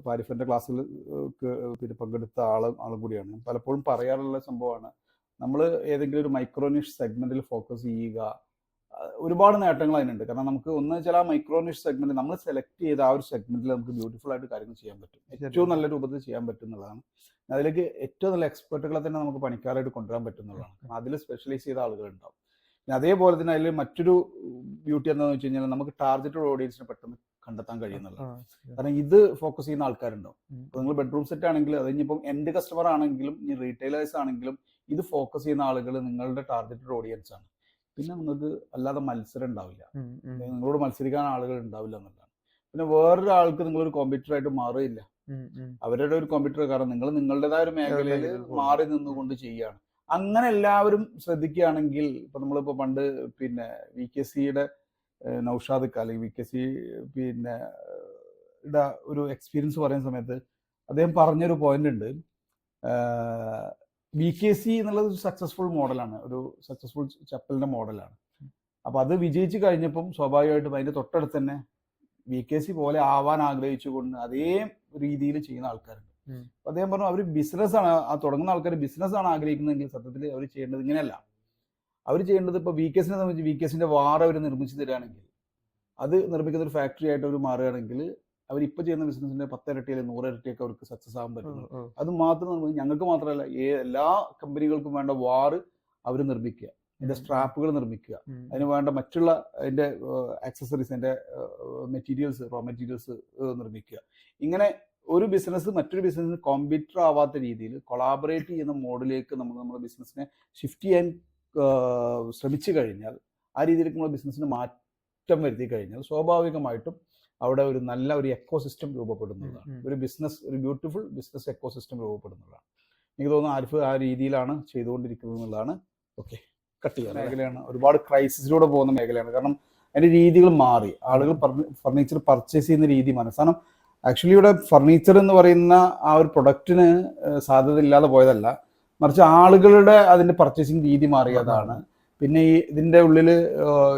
പാരിഫിൻ്റെ ക്ലാസ്സിൽ പിന്നെ പങ്കെടുത്ത ആളും കൂടിയാണ്. പലപ്പോഴും പറയാറുള്ള സംഭവമാണ്, നമ്മൾ ഏതെങ്കിലും ഒരു മൈക്രോനിഷ് സെഗ്മെന്റിൽ ഫോക്കസ് ചെയ്യുക, ഒരുപാട് നേട്ടങ്ങൾ അതിനുണ്ട്. കാരണം നമുക്ക് ഒന്ന് വെച്ചാൽ ആ മൈക്രോനിഷ് സെഗ്മെന്റ് നമ്മൾ സെലക്ട് ചെയ്ത ആ ഒരു സെഗ്മെന്റിൽ നമുക്ക് ബ്യൂട്ടിഫുൾ ആയിട്ട് കാര്യങ്ങൾ ചെയ്യാൻ പറ്റും, ഏറ്റവും നല്ല രൂപത്തിൽ ചെയ്യാൻ പറ്റും എന്നുള്ളതാണ്. അതിലേക്ക് ഏറ്റവും നല്ല എക്സ്പെർട്ടുകളെ തന്നെ നമുക്ക് പണിക്കാരായിട്ട് കൊണ്ടുവരാൻ പറ്റും എന്നുള്ളതാണ്. കാരണം അതിൽ സ്പെഷ്യലൈസ് ചെയ്ത ആളുകളുണ്ടാവും. പിന്നെ അതേപോലെ തന്നെ അതിൽ മറ്റൊരു ബ്യൂട്ടി എന്താണെന്ന് വെച്ച് കഴിഞ്ഞാൽ നമുക്ക് ടാർഗറ്റഡ് ഓഡിയൻസിനെ പെട്ടെന്ന് കണ്ടെത്താൻ കഴിയുന്നുള്ളതാണ്. കാരണം ഇത് ഫോക്കസ് ചെയ്യുന്ന ആൾക്കാരുണ്ടാവും. ഇപ്പോൾ നിങ്ങൾ ബെഡ്റൂം സെറ്റ് ആണെങ്കിൽ, അത് ഇനിയിപ്പം എൻഡ് കസ്റ്റമർ ആണെങ്കിലും ഇനി റീറ്റെയിലേഴ്സ് ആണെങ്കിലും, ഇത് ഫോക്കസ് ചെയ്യുന്ന ആളുകൾ നിങ്ങളുടെ ടാർഗറ്റഡ് ഓഡിയൻസ് ആണ്. പിന്നെ നിങ്ങൾക്ക് അല്ലാതെ മത്സരം ഉണ്ടാവില്ല, നിങ്ങളോട് മത്സരിക്കാൻ ആളുകൾ ഉണ്ടാവില്ല എന്നുള്ളതാണ്. പിന്നെ വേറൊരാൾക്ക് നിങ്ങളൊരു കോമ്പറ്റീറ്ററായിട്ട് മാറിയില്ല, അവരുടെ ഒരു കോമ്പറ്റീറ്റർ. കാരണം നിങ്ങൾ നിങ്ങളുടേതായ ഒരു മേഖലയിൽ മാറി നിന്നുകൊണ്ട് ചെയ്യുകയാണ്. അങ്ങനെ എല്ലാവരും ശ്രദ്ധിക്കുകയാണെങ്കിൽ, ഇപ്പൊ നമ്മളിപ്പോ പണ്ട് പിന്നെ VKCയുടെ നൗഷാദ് അല്ലെങ്കിൽ VKC പിന്നെ ഒരു എക്സ്പീരിയൻസ് പറയുന്ന സമയത്ത് അദ്ദേഹം പറഞ്ഞൊരു പോയിന്റ് ഉണ്ട്. VKC എന്നുള്ളത് ഒരു സക്സസ്ഫുൾ മോഡലാണ്, ഒരു സക്സസ്ഫുൾ ചപ്പലിന്റെ മോഡലാണ്. അപ്പൊ അത് വിജയിച്ചു കഴിഞ്ഞപ്പം സ്വാഭാവികമായിട്ടും അതിന്റെ തൊട്ടടുത്ത് തന്നെ VKC പോലെ ആവാൻ ആഗ്രഹിച്ചുകൊണ്ട് അതേ രീതിയിൽ ചെയ്യുന്ന ആൾക്കാരുണ്ട്. അപ്പൊ അദ്ദേഹം പറഞ്ഞു, അവർ ബിസിനസ്സാണ്, ആ തുടങ്ങുന്ന ആൾക്കാർ ബിസിനസ്സാണ് ആഗ്രഹിക്കുന്നതെങ്കിൽ സത്യത്തിൽ അവർ ചെയ്യേണ്ടത് ഇങ്ങനെയല്ല. അവർ ചെയ്യേണ്ടത് ഇപ്പോൾ VKCനെ സംബന്ധിച്ച് VKCന്റെ വാർ അവർ നിർമ്മിച്ചു തരികയാണെങ്കിൽ, അത് നിർമ്മിക്കുന്ന ഒരു ഫാക്ടറി ആയിട്ട് അവർ മാറുകയാണെങ്കിൽ, അവരിപ്പോൾ ചെയ്യുന്ന ബിസിനസിന്റെ 10 ഇരട്ടി അല്ലെങ്കിൽ 100 ഇരട്ടിയൊക്കെ അവർക്ക് സക്സസ് ആകാൻ പറ്റുന്നു. അത് മാത്രം ഞങ്ങൾക്ക് മാത്രമല്ല, എല്ലാ കമ്പനികൾക്കും വേണ്ട വാർ അവർ നിർമ്മിക്കുക, അതിന്റെ സ്ട്രാപ്പുകൾ നിർമ്മിക്കുക, അതിന് വേണ്ട മറ്റുള്ള അതിന്റെ ആക്സസറീസ്, അതിന്റെ മെറ്റീരിയൽസ്, റോ മെറ്റീരിയൽസ് നിർമ്മിക്കുക. ഇങ്ങനെ ഒരു ബിസിനസ് മറ്റൊരു ബിസിനസ്സിന് കോമ്പീറ്റർ ആവാത്ത രീതിയിൽ കൊളാബറേറ്റ് ചെയ്യുന്ന മോഡിലേക്ക് നമ്മൾ നമ്മുടെ ബിസിനസ്സിനെ ഷിഫ്റ്റ് ചെയ്യാൻ ശ്രമിച്ചു കഴിഞ്ഞാൽ, ആ രീതിയിലേക്ക് നമ്മുടെ ബിസിനസ്സിന് മാറ്റം വരുത്തി കഴിഞ്ഞാൽ, സ്വാഭാവികമായിട്ടും അവിടെ ഒരു നല്ല ഒരു എക്കോസിസ്റ്റം രൂപപ്പെടുന്നതാണ്. ഒരു ബ്യൂട്ടിഫുൾ ബിസിനസ് എക്കോസിസ്റ്റം രൂപപ്പെടുന്നതാണ്. എനിക്ക് തോന്നുന്നു ആരിഫ് ആ രീതിയിലാണ് ചെയ്തുകൊണ്ടിരിക്കുന്നത് എന്നുള്ളതാണ്. ഓക്കെ, കട്ട് ചെയ്യാൻ മേഖലയാണ്, ഒരുപാട് ക്രൈസിസിലൂടെ പോകുന്ന മേഖലയാണ്. കാരണം അതിന്റെ രീതികൾ മാറി, ആളുകൾ ഫർണിച്ചർ പർച്ചേസ് ചെയ്യുന്ന രീതി മനസ്സാണ്. ആക്ച്വലി ഇവിടെ ഫർണിച്ചർ എന്ന് പറയുന്ന ആ ഒരു പ്രൊഡക്റ്റിന് സാധ്യത ഇല്ലാതെ പോയതല്ല, മറിച്ച് ആളുകളുടെ അതിന്റെ പർച്ചേസിങ് രീതി മാറിയതാണ്. പിന്നെ ഇതിന്റെ ഉള്ളിൽ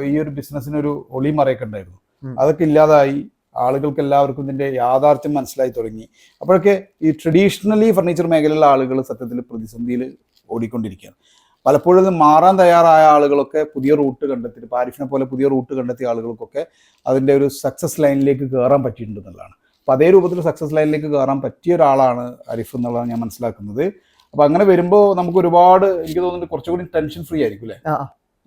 ഈ ഒരു ബിസിനസ്സിനൊരു ഒളിമറയൊക്കെ ഉണ്ടായിരുന്നു, അതൊക്കെ ഇല്ലാതായി. ആളുകൾക്ക് എല്ലാവർക്കും ഇതിന്റെ യാഥാർത്ഥ്യം മനസ്സിലായി തുടങ്ങി. അപ്പോഴൊക്കെ ഈ ട്രഡീഷണലി ഫർണിച്ചർ മേഖലയിലുള്ള ആളുകൾ സത്യത്തിൽ പ്രതിസന്ധിയിൽ ഓടിക്കൊണ്ടിരിക്കുകയാണ്. പലപ്പോഴും ഇത് മാറാൻ തയ്യാറായ ആളുകളൊക്കെ പുതിയ റൂട്ട് കണ്ടെത്തി, പാരിഫിനെ പോലെ പുതിയ റൂട്ട് കണ്ടെത്തിയ ആളുകൾക്കൊക്കെ അതിന്റെ ഒരു സക്സസ് ലൈനിലേക്ക് കയറാൻ പറ്റിയിട്ടുണ്ടെന്നുള്ളതാണ്. അപ്പം അതേ രൂപത്തിൽ സക്സസ് ലൈനിലേക്ക് കയറാൻ പറ്റിയ ഒരാളാണ് ആരിഫ് എന്നുള്ളതാണ് ഞാൻ മനസ്സിലാക്കുന്നത്. അപ്പം അങ്ങനെ വരുമ്പോൾ നമുക്ക് ഒരുപാട്, എനിക്ക് തോന്നുന്നുണ്ട് കുറച്ചുകൂടി ടെൻഷൻ ഫ്രീ ആയിരിക്കും അല്ലേ.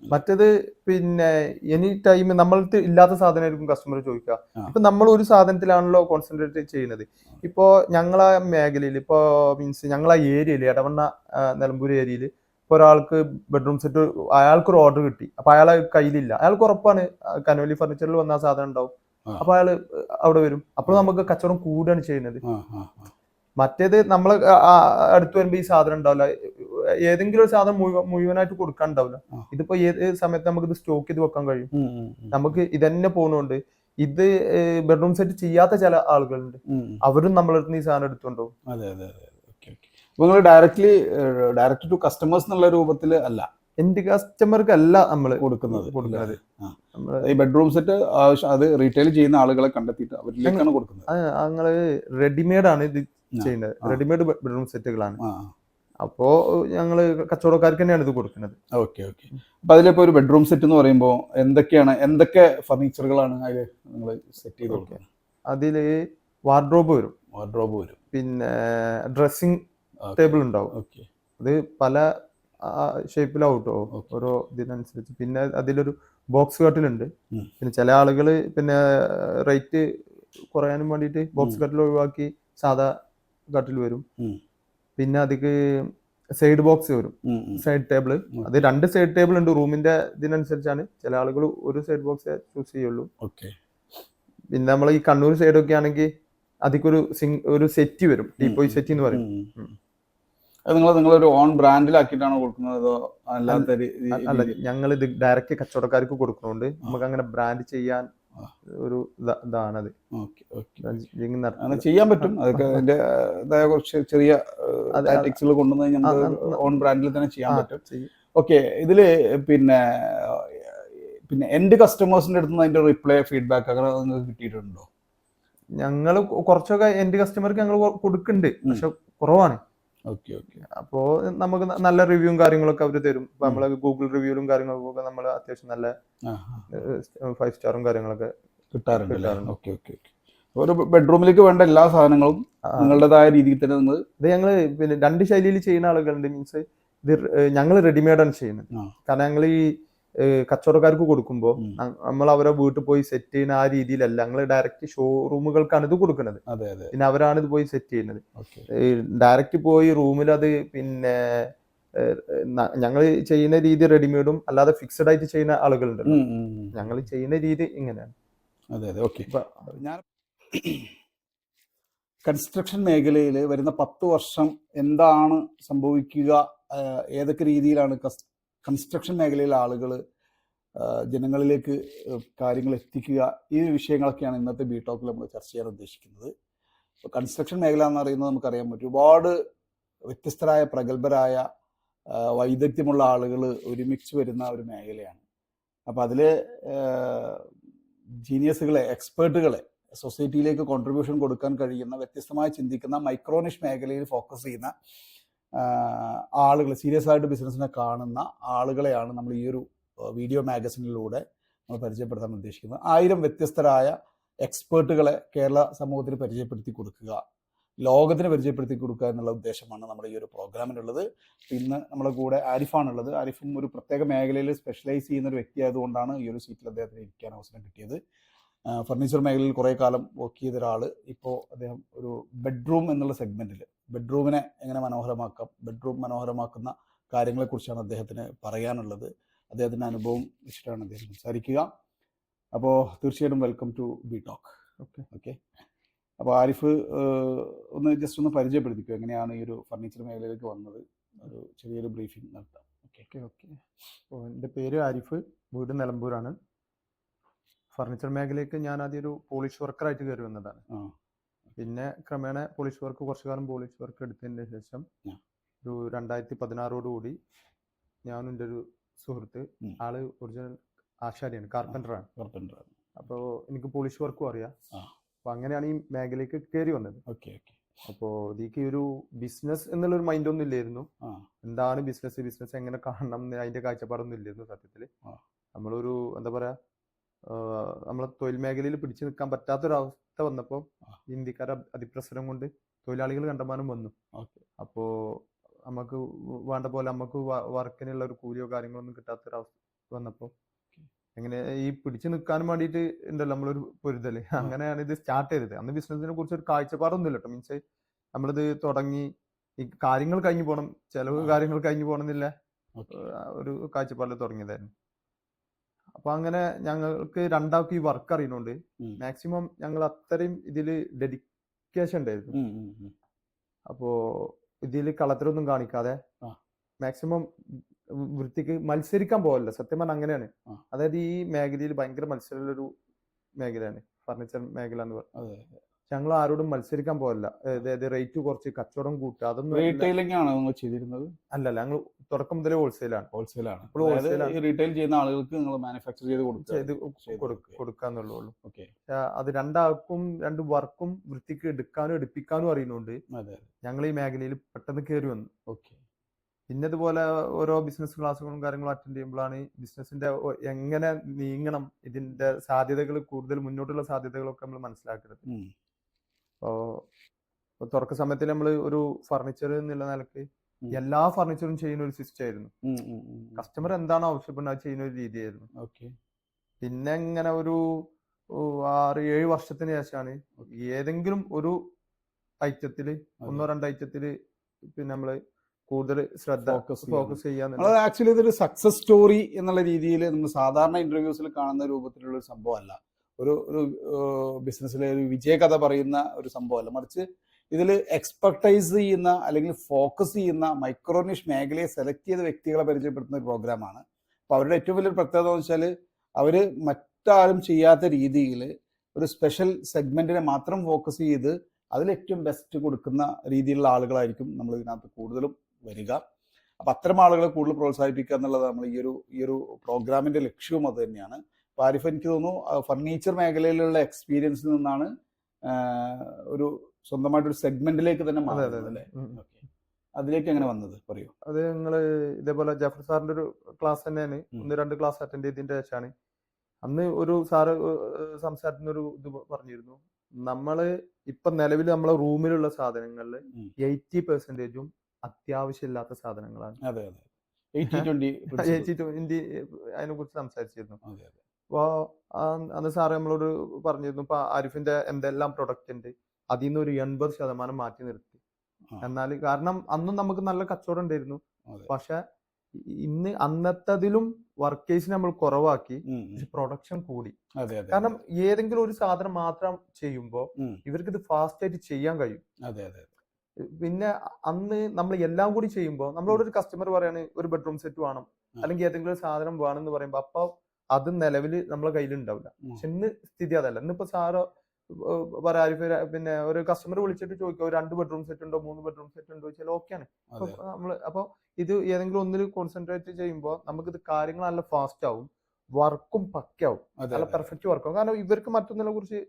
മറ്റേത് പിന്നെ എനി ടൈം നമ്മൾക്ക് ഇല്ലാത്ത സാധനമായിരിക്കും കസ്റ്റമർ ചോദിക്കുക. ഇപ്പൊ നമ്മൾ ഒരു സാധനത്തിലാണല്ലോ കോൺസെൻട്രേറ്റ് ചെയ്യുന്നത്. ഇപ്പോ ഞങ്ങളെ മേഖലയിൽ, ഇപ്പോ മീൻസ് ഞങ്ങളെ ഏരിയയിൽ, എടവണ്ണ നിലമ്പൂർ ഏരിയയിൽ ഇപ്പൊ ഒരാൾക്ക് ബെഡ്റൂം സെറ്റ്, അയാൾക്കൊരു ഓർഡർ കിട്ടി. അപ്പൊ അയാളെ കയ്യിലില്ല, അയാൾക്ക് ഉറപ്പാണ് കനോലി ഫർണിച്ചറിൽ വന്ന ആ സാധനം ഉണ്ടാവും. അപ്പൊ അയാള് അവിടെ വരും. അപ്പോൾ നമുക്ക് കച്ചവടം കൂടുകയാണ് ചെയ്യുന്നത്. മറ്റേത് നമ്മള് അടുത്ത് വരുമ്പോ ഈ സാധനം ഉണ്ടാവില്ല, ഏതെങ്കിലും ഒരു സാധനം മുഴുവനായിട്ട് കൊടുക്കാൻ ഉണ്ടാവില്ല. ഇതിപ്പോ ഏത് സമയത്ത് നമുക്ക് ഇത് സ്റ്റോക്ക് ചെയ്ത് വെക്കാൻ കഴിയും. നമുക്ക് ഇതന്നെ പോകുന്നുണ്ട്. ഇത് ബെഡ്റൂം സെറ്റ് ചെയ്യാത്ത ചില ആളുകളുണ്ട്, അവരും നമ്മളടുത്ത് ഈ സാധനം എടുത്തുകൊണ്ടുപോകും. നിങ്ങൾ ഡയറക്റ്റ് ടു കസ്റ്റമേഴ്സ് എന്നുള്ള രൂപത്തിൽ അല്ല, എന്റെ കസ്റ്റമർക്ക് അല്ല നമ്മൾ കൊടുക്കുന്നത്. ഈ ബെഡ്റൂം സെറ്റ് അത് റീറ്റെയിൽ ചെയ്യുന്ന ആളുകളെ കണ്ടെത്തിയിട്ട് അവരിലേക്കാണ് കൊടുക്കുന്നത്. ഞങ്ങള് റെഡിമെയ്ഡ് ആണ് ഇത് ചെയ്യുന്നത്, റെഡിമെയ്ഡ് ബെഡ്റൂം സെറ്റുകളാണ്. അപ്പോ ഞങ്ങള് കച്ചവടക്കാർക്ക് തന്നെയാണ് ഇത് കൊടുക്കുന്നത്. ഓക്കെ. അപ്പൊ അതിലിപ്പോ ഒരു ബെഡ്റൂം സെറ്റ് എന്ന് പറയുമ്പോൾ എന്തൊക്കെ ഫർണിച്ചറുകളാണ് അതിൽ നിങ്ങൾ സെറ്റ് ചെയ്ത് കൊടുക്കുന്നത്? അതില് വാർഡ്രോബ് വരും, പിന്നെ ഡ്രസ്സിംഗ് ടേബിൾ ഉണ്ടാവും. അത് പല ഷേപ്പിലാവും കേട്ടോ, ഓരോ ഇതിനനുസരിച്ച്. പിന്നെ അതിലൊരു ബോക്സ് കട്ടിലുണ്ട്. പിന്നെ ചില ആളുകൾ പിന്നെ റേറ്റ് കുറയാനും വേണ്ടിയിട്ട് ബോക്സ് കട്ടിൽ ഒഴിവാക്കി സാധാ കട്ടിൽ വരും. പിന്നെ അതിക്ക് സൈഡ് ബോക്സ് വരും, സൈഡ് ടേബിള്. അത് 2 സൈഡ് ടേബിൾ ഉണ്ട്. റൂമിന്റെ ഇതിനനുസരിച്ചാണ്. ചില ആളുകൾ ഒരു സൈഡ് ബോക്സ് ചൂസ് ചെയ്യുള്ളൂ. പിന്നെ നമ്മൾ ഈ കണ്ണൂർ സൈഡൊക്കെ ആണെങ്കിൽ അതിക്കൊരു ഒരു സെറ്റ് വരും, ടീപ്പോയ് സെറ്റ് എന്ന് പറയും. നിങ്ങളൊരു ഓൺ ബ്രാൻഡിലാക്കിയിട്ടാണോ കൊടുക്കുന്നത് അതോ അല്ലാത്ത? അല്ല, ഞങ്ങൾ ഇത് ഡയറക്റ്റ് കച്ചവടക്കാർക്ക് കൊടുക്കുന്നുണ്ട്. നമുക്ക് അങ്ങനെ ബ്രാൻഡ് ചെയ്യാൻ ഒരു ഇതാണത്. ചെയ്യാൻ പറ്റും, അതൊക്കെ അതിന്റെ കുറച്ച് ചെറിയ ടാക്ടിക്സുകൾ കൊണ്ടുവന്ന് നമുക്ക് ഓൺ ബ്രാൻഡിൽ തന്നെ ചെയ്യാൻ പറ്റും. ഓക്കെ, ഇതില് പിന്നെ എൻഡ് കസ്റ്റമേഴ്സിന്റെ അടുത്ത് നിന്ന് അതിന്റെ റിപ്ലൈ, ഫീഡ്ബാക്ക് അങ്ങനെ നിങ്ങൾക്ക് കിട്ടിയിട്ടുണ്ടോ? ഞങ്ങൾ കുറച്ചൊക്കെ എന്റെ കസ്റ്റമർക്ക് ഞങ്ങൾ കൊടുക്കുന്നുണ്ട്, പക്ഷെ കുറവാണ്. Okay okay. അപ്പോ നമുക്ക് നല്ല റിവ്യൂവും കാര്യങ്ങളൊക്കെ അവർ തരും. ഇപ്പൊ നമ്മളെ ഗൂഗിൾ റിവ്യൂലും കാര്യങ്ങളൊക്കെ നമ്മൾ അത്യാവശ്യം നല്ല 5 സ്റ്റാറും കാര്യങ്ങളൊക്കെ കിട്ടാറുണ്ട്. Okay okay okay. ഒരു ബെഡ്റൂമിലേക്ക് വേണ്ട എല്ലാ സാധനങ്ങളും നിങ്ങളുടേതായ രീതിയിൽ തന്നെ നിങ്ങൾ ഇത് ഞങ്ങള് പിന്നെ 2 ശൈലിയിൽ ചെയ്യുന്ന ആളുകളുണ്ട്. മീൻസ് ഇത് ഞങ്ങൾ റെഡിമെയ്ഡാണ് ചെയ്യുന്നത്. കാരണം ഞങ്ങൾ ഈ കച്ചവടക്കാർക്ക് കൊടുക്കുമ്പോൾ നമ്മൾ അവരെ വീട്ടിൽ പോയി സെറ്റ് ചെയ്യുന്ന ആ രീതിയിലല്ല, ഞങ്ങൾ ഡയറക്റ്റ് ഷോറൂമുകൾക്കാണ് ഇത് കൊടുക്കുന്നത്. പിന്നെ അവരാണ് ഇത് പോയി സെറ്റ് ചെയ്യുന്നത്. ഡയറക്റ്റ് പോയി റൂമിൽ അത് പിന്നെ ഞങ്ങൾ ചെയ്യുന്ന രീതി റെഡിമെയ്ഡും അല്ലാതെ ഫിക്സഡ് ആയിട്ട് ചെയ്യുന്ന ആളുകളുണ്ട്. ഞങ്ങൾ ചെയ്യുന്ന രീതി ഇങ്ങനെയാണ്. അതെ അതെ. ഓക്കെ. ഞാൻ കൺസ്ട്രക്ഷൻ മേഖലയിൽ വരുന്ന 10 വർഷം എന്താണ് സംഭവിക്കുക, ഏതൊക്കെ രീതിയിലാണ് കൺസ്ട്രക്ഷൻ മേഖലയിലെ ആളുകൾ ജനങ്ങളിലേക്ക് കാര്യങ്ങൾ എത്തിക്കുക, ഈ വിഷയങ്ങളൊക്കെയാണ് ഇന്നത്തെ ബി ടോക്കിൽ നമ്മൾ ചർച്ച ചെയ്യാൻ ഉദ്ദേശിക്കുന്നത്. ഇപ്പോൾ കൺസ്ട്രക്ഷൻ മേഖല എന്ന് പറയുന്നത് നമുക്കറിയാം, ഒരുപാട് വ്യത്യസ്തരായ പ്രഗത്ഭരായ വൈദഗ്ധ്യമുള്ള ആളുകൾ ഒരുമിച്ച് വരുന്ന ഒരു മേഖലയാണ്. അപ്പോൾ അതിൽ ജീനിയസുകളെ, എക്സ്പേർട്ടുകളെ സൊസൈറ്റിയിലേക്ക് കോൺട്രിബ്യൂഷൻ കൊടുക്കാൻ കഴിയുന്ന, വ്യത്യസ്തമായി ചിന്തിക്കുന്ന, മൈക്രോനിഷ് മേഖലയിൽ ഫോക്കസ് ചെയ്യുന്ന ആളുകൾ, സീരിയസ് ആയിട്ട് ബിസിനസ്സിനെ കാണുന്ന ആളുകളെയാണ് നമ്മൾ ഈ ഒരു വീഡിയോ മാഗസിനിലൂടെ നമ്മൾ പരിചയപ്പെടുത്താൻ ഉദ്ദേശിക്കുന്നത്. 1000 വ്യത്യസ്തരായ എക്സ്പേർട്ടുകളെ കേരള സമൂഹത്തിന് പരിചയപ്പെടുത്തി കൊടുക്കുക, ലോകത്തിന് പരിചയപ്പെടുത്തി കൊടുക്കുക എന്നുള്ള ഉദ്ദേശമാണ് നമ്മുടെ ഈ ഒരു പ്രോഗ്രാമിനുള്ളത്. ഇന്ന് നമ്മുടെ കൂടെ ആരിഫാണുള്ളത്. ആരിഫും ഒരു പ്രത്യേക മേഖലയിൽ സ്പെഷ്യലൈസ് ചെയ്യുന്ന ഒരു വ്യക്തിയായതുകൊണ്ടാണ് ഈ ഒരു സീറ്റിൽ അദ്ദേഹത്തിന് ഇരിക്കാൻ അവസരം കിട്ടിയത്. ഫർണിച്ചർ മേഖലയിൽ കുറേ കാലം വർക്ക് ചെയ്ത ഒരാൾ. ഇപ്പോൾ അദ്ദേഹം ഒരു ബെഡ്റൂം എന്നുള്ള സെഗ്മെൻറ്റിൽ ബെഡ്റൂമിനെ എങ്ങനെ മനോഹരമാക്കാം, ബെഡ്റൂം മനോഹരമാക്കുന്ന കാര്യങ്ങളെക്കുറിച്ചാണ് അദ്ദേഹത്തിന് പറയാനുള്ളത്. അദ്ദേഹത്തിൻ്റെ അനുഭവം വെച്ചിട്ടാണ് അദ്ദേഹം സംസാരിക്കുക. അപ്പോൾ തീർച്ചയായിട്ടും welcome to be talk. Okay okay. അപ്പോൾ ആരിഫ് ഒന്ന് ജസ്റ്റ് ഒന്ന് പരിചയപ്പെടുത്തിക്കോ, എങ്ങനെയാണ് ഈ ഒരു ഫർണിച്ചർ മേഖലയിലേക്ക് വന്നത്, ഒരു ചെറിയൊരു ബ്രീഫിംഗ് നടത്താം. Okay okay okay. അപ്പോൾ എൻ്റെ പേര് ആരിഫ്, വീട് നിലമ്പൂരാണ്. ഫർണിച്ചർ മേഖലയ്ക്ക് ഞാൻ ആദ്യം ഒരു പോളിഷ് വർക്കറായിട്ട് കയറി വന്നതാണ്. പിന്നെ ക്രമേണ പോളിഷ് വർക്ക്, കുറച്ചു കാലം പോളിഷ് വർക്ക് എടുത്തതിന് ശേഷം ഒരു 2016 ഞാനും എൻ്റെ ഒരു സുഹൃത്ത്, ആള് ഒറിജിനൽ ആശാരിയാണ്, കാർപ്പൻ്ററാണ്. അപ്പോൾ എനിക്ക് പോളിഷ് വർക്കും അറിയാം. അപ്പോൾ അങ്ങനെയാണ് ഈ മേഖലയ്ക്ക് കയറി വന്നത്. Okay okay. അപ്പോൾ ഇതിക്ക് ഒരു ബിസിനസ് എന്നുള്ളൊരു മൈൻഡൊന്നും ഇല്ലായിരുന്നു. എന്താണ് ബിസിനസ് എങ്ങനെ കാണണം അതിൻ്റെ കാഴ്ചപ്പാടൊന്നും ഇല്ലായിരുന്നു സത്യത്തിൽ. നമ്മളൊരു എന്താ പറയുക, നമ്മളെ തൊഴിൽ മേഖലയിൽ പിടിച്ചു നിൽക്കാൻ പറ്റാത്തൊരവസ്ഥ വന്നപ്പോൾ ഇന്ത്യക്കാരുടെ അതിപ്രസരം കൊണ്ട് തൊഴിലാളികൾ കണ്ടമാനം വന്നു. അപ്പോൾ നമുക്ക് വേണ്ട പോലെ നമുക്ക് വർക്കിനുള്ള ഒരു കൂലിയോ കാര്യങ്ങളൊന്നും കിട്ടാത്തൊരവസ്ഥ വന്നപ്പോൾ എങ്ങനെ ഈ പിടിച്ചു നിൽക്കാൻ വേണ്ടിയിട്ട് ഉണ്ടല്ലോ നമ്മളൊരു പൊരുതല്, അങ്ങനെയാണ് ഇത് സ്റ്റാർട്ട് ചെയ്തത്. അന്ന് ബിസിനസിനെ കുറിച്ച് ഒരു കാഴ്ചപ്പാടൊന്നും ഇല്ല കേട്ടോ. മീൻസ് നമ്മളിത് തുടങ്ങി ഈ കാര്യങ്ങൾ കഴിഞ്ഞു പോകണം, ചെലവ് കാര്യങ്ങൾ കഴിഞ്ഞു പോകണം എന്നില്ല ഒരു കാഴ്ചപ്പാടിൽ തുടങ്ങിയതായിരുന്നു. അപ്പൊ അങ്ങനെ ഞങ്ങൾക്ക് രണ്ടാൾക്ക് ഈ വർക്ക് അറിയുന്നുണ്ട്, മാക്സിമം ഞങ്ങൾ അത്രയും ഇതില് ഡെഡിക്കേഷൻ ഉണ്ടായിരുന്നു. അപ്പോ ഇതില് കളത്തിലൊന്നും കാണിക്കാതെ മാക്സിമം വൃത്തിക്ക് മത്സരിക്കാൻ പോകല്ല. സത്യം പറഞ്ഞാൽ അങ്ങനെയാണ്. അതായത് ഈ മേഖലയിൽ ഭയങ്കര മത്സരമുള്ളൊരു മേഖലയാണ് ഫർണിച്ചർ മേഖല എന്ന് പറയുന്നത്. ഞങ്ങൾ ആരോടും മത്സരിക്കാൻ പോകല്ല. അതായത് റേറ്റ് കുറച്ച് കച്ചവടം കൂട്ടുക, അതൊന്നും റീറ്റെയിലിംഗ് ആണോ നിങ്ങൾ ചെയ്തിരുന്നത്? അല്ലല്ല, ഞങ്ങൾ തുടക്കം മുതലേ ഹോൾസെയിലാണ്. റീറ്റെയിൽ ചെയ്യുന്ന ആളുകൾക്ക് നിങ്ങൾ മാനുഫാക്ചർ ചെയ്ത് കൊടുക്കാന്നുള്ളൂ. ഓക്കെ. അത് രണ്ടാൾക്കും രണ്ട് വർക്കും വൃത്തിക്ക് എടുക്കാനും എടുപ്പിക്കാനും അറിയുന്നുണ്ട്. ഞങ്ങൾ ഈ മേഖലയിൽ പെട്ടെന്ന് കയറി വന്നു. ഓക്കെ. പിന്നെ ഇതുപോലെ ഓരോ ബിസിനസ് ക്ലാസ്സുകളും കാര്യങ്ങളും അറ്റൻഡ് ചെയ്യുമ്പോഴാണ് ബിസിനസിന്റെ എങ്ങനെ നീങ്ങണം, ഇതിന്റെ സാധ്യതകൾ, കൂടുതൽ മുന്നോട്ടുള്ള സാധ്യതകളൊക്കെ നമ്മൾ മനസ്സിലാക്കുന്നത്. അപ്പോൾ തുടക്ക സമയത്തിൽ നമ്മൾ ഒരു ഫർണിച്ചർ എന്നുള്ള നിലക്ക് എല്ലാ ഫർണിച്ചറും ചെയ്യുന്ന ഒരു സിസ്റ്റം ആയിരുന്നു. കസ്റ്റമർ എന്താണോ ആവശ്യപ്പെടുന്നത് അത് ചെയ്യുന്ന ഒരു രീതിയായിരുന്നു. ഓക്കെ. പിന്നെ ഇങ്ങനെ ഒരു 6-7 വർഷത്തിന് ശേഷമാണ് ഏതെങ്കിലും ഒരു ഐറ്റത്തില്, 1-2 ഐറ്റത്തില് പിന്നെ നമ്മള് കൂടുതൽ ശ്രദ്ധ ഫോക്കസ് ചെയ്യാൻ. ആക്ച്വലി ഇതൊരു സക്സസ് സ്റ്റോറി എന്നുള്ള രീതിയിൽ നമ്മൾ സാധാരണ ഇന്റർവ്യൂസിൽ കാണുന്ന രൂപത്തിലുള്ള ഒരു സംഭവമല്ല. ഒരു ബിസിനസ്സിലെ ഒരു വിജയകഥ പറയുന്ന ഒരു സംഭവമല്ല, മറിച്ച് ഇതിൽ എക്സ്പെർട്ടൈസ് ചെയ്യുന്ന അല്ലെങ്കിൽ ഫോക്കസ് ചെയ്യുന്ന മൈക്രോനിഷ് മേഖലയെ സെലക്ട് ചെയ്ത വ്യക്തികളെ പരിചയപ്പെടുത്തുന്ന ഒരു പ്രോഗ്രാമാണ്. അപ്പോൾ അവരുടെ ഏറ്റവും വലിയൊരു പ്രത്യേകത എന്ന് വെച്ചാൽ അവർ മറ്റാരും ചെയ്യാത്ത രീതിയിൽ ഒരു സ്പെഷ്യൽ സെഗ്മെന്റിനെ മാത്രം ഫോക്കസ് ചെയ്ത് അതിൽ ഏറ്റവും ബെസ്റ്റ് കൊടുക്കുന്ന രീതിയിലുള്ള ആളുകളായിരിക്കും നമ്മൾ ഇതിനകത്ത് കൂടുതലും വരിക. അപ്പം അത്തരം ആളുകളെ കൂടുതൽ പ്രോത്സാഹിപ്പിക്കുക എന്നുള്ളത് നമ്മൾ ഈ ഒരു പ്രോഗ്രാമിന്റെ ലക്ഷ്യവും അത് തന്നെയാണ്. അപ്പോൾ ആരിഫ്, എനിക്ക് തോന്നുന്നു ഫർണിച്ചർ മേഖലയിലുള്ള എക്സ്പീരിയൻസിൽ നിന്നാണ് ഒരു സ്വന്തമായിട്ടൊരു സെഗ്മെന്റിലേക്ക് തന്നെ അതെ മാറുന്നത് അതെ അല്ലേ? ഉം. ഓക്കെ. അതിലേക്ക് എങ്ങനെ വന്നത് പറയൂ. അത് നിങ്ങള് ഇതേപോലെ ജാഫർ സാറിന്റെ ഒരു ക്ലാസ് തന്നെയാണ്, ഉം. 1-2 ക്ലാസ് അറ്റൻഡ് ചെയ്തതിന്റെ ശേഷമാണ്. അന്ന് ഒരു സാറ് സംസാരത്തിന് ഒരു ഇത് പറഞ്ഞിരുന്നു. നമ്മള് ഇപ്പൊ നിലവിൽ നമ്മളെ റൂമിലുള്ള സാധനങ്ങളിൽ ഉം. 80% അത്യാവശ്യമില്ലാത്ത സാധനങ്ങളാണ്. അതെ അതെ 80-20 പ്രിൻസിപ്പിൾ. 80-20 അതിനെ കുറിച്ച് സംസാരിച്ചിരുന്നു. അതെ അതെ അപ്പോ അന്ന് സാറ് നമ്മളോട് പറഞ്ഞിരുന്നു, ഇപ്പൊ ആരിഫിന്റെ എന്തെല്ലാം പ്രൊഡക്റ്റ് ഉണ്ട് അതിൽ നിന്ന് ഒരു 80% മാറ്റി നിർത്തി. ആ, എന്നാൽ കാരണം അന്നും നമുക്ക് നല്ല കച്ചവടം ഉണ്ടായിരുന്നു. അതെ. പക്ഷെ ഇന്ന് അന്നത്തതിലും വർക്കേഴ്സ് നമ്മൾ കുറവാക്കി, ഉം, ഉം. പ്രൊഡക്ഷൻ കൂടി. അതെ അതെ കാരണം ഏതെങ്കിലും ഒരു സാധനം മാത്രം ചെയ്യുമ്പോൾ ഉം. ഇവർക്ക് ഇത് ഫാസ്റ്റ് ആയിട്ട് ചെയ്യാൻ കഴിയും. അതെ അതെ പിന്നെ അന്ന് നമ്മൾ എല്ലാം കൂടി ചെയ്യുമ്പോൾ നമ്മളോട് ഒരു കസ്റ്റമർ പറയാണ് ഒരു ബെഡ്റൂം സെറ്റ് വേണം, അല്ലെങ്കിൽ ഏതെങ്കിലും ഒരു സാധനം വേണം എന്ന് പറയുമ്പോൾ അപ്പൊ അത് നിലവിൽ നമ്മളെ കയ്യിൽ ഉണ്ടാവില്ല. പക്ഷെ ഇന്ന് സ്ഥിതി അതല്ല. ഇന്നിപ്പോ സാറ് പറയാ, പിന്നെ ഒരു കസ്റ്റമർ വിളിച്ചിട്ട് ചോദിക്കുക, ഒരു 2 ബെഡ്റൂം സെറ്റ് ഉണ്ടോ 3 ബെഡ്റൂം സെറ്റ് ഉണ്ടോ ചോദിച്ചാൽ ഓക്കെയാണ്. അതെ നമ്മള് അപ്പൊ ഇത് ഏതെങ്കിലും ഒന്നിൽ കോൺസെൻട്രേറ്റ് ചെയ്യുമ്പോൾ നമുക്കിത് കാര്യങ്ങൾ നല്ല ഫാസ്റ്റ് ആവും, വർക്കും പക്കയാവും, അതെ നല്ല അതെ പെർഫെക്റ്റ് വർക്കാവും. കാരണം ഇവർക്ക് മറ്റൊന്നിനെ കുറിച്ച്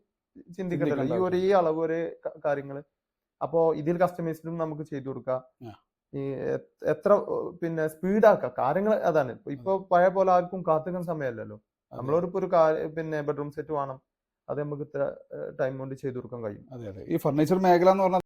ചിന്തിക്കണ്ടല്ലോ, ഈ ചിന്തിക്കേണ്ട ഒരേ അളവ് ഒരേ കാര്യങ്ങള്. അപ്പോ ഇതിൽ കസ്റ്റമൈസ്ഡും നമുക്ക് ചെയ്തു കൊടുക്കാം. ആ. ഈ എത്ര പിന്നെ സ്പീഡാക്കാം കാര്യങ്ങൾ. അതാണ് ഇപ്പൊ പഴയ പോലെ ആർക്കും കാത്തുക്കാൻ സമയമല്ലല്ലോ. അതെ നമ്മളോടിപ്പോ ഒരു പിന്നെ ബെഡ്റൂം സെറ്റ് വേണം, അത് നമുക്ക് ഇത്ര ടൈം കൊണ്ട് ചെയ്തു കൊടുക്കാൻ കഴിയും. അതെ അതെ. ഈ ഫർണിച്ചർ മേഖല എന്ന് പറഞ്ഞാൽ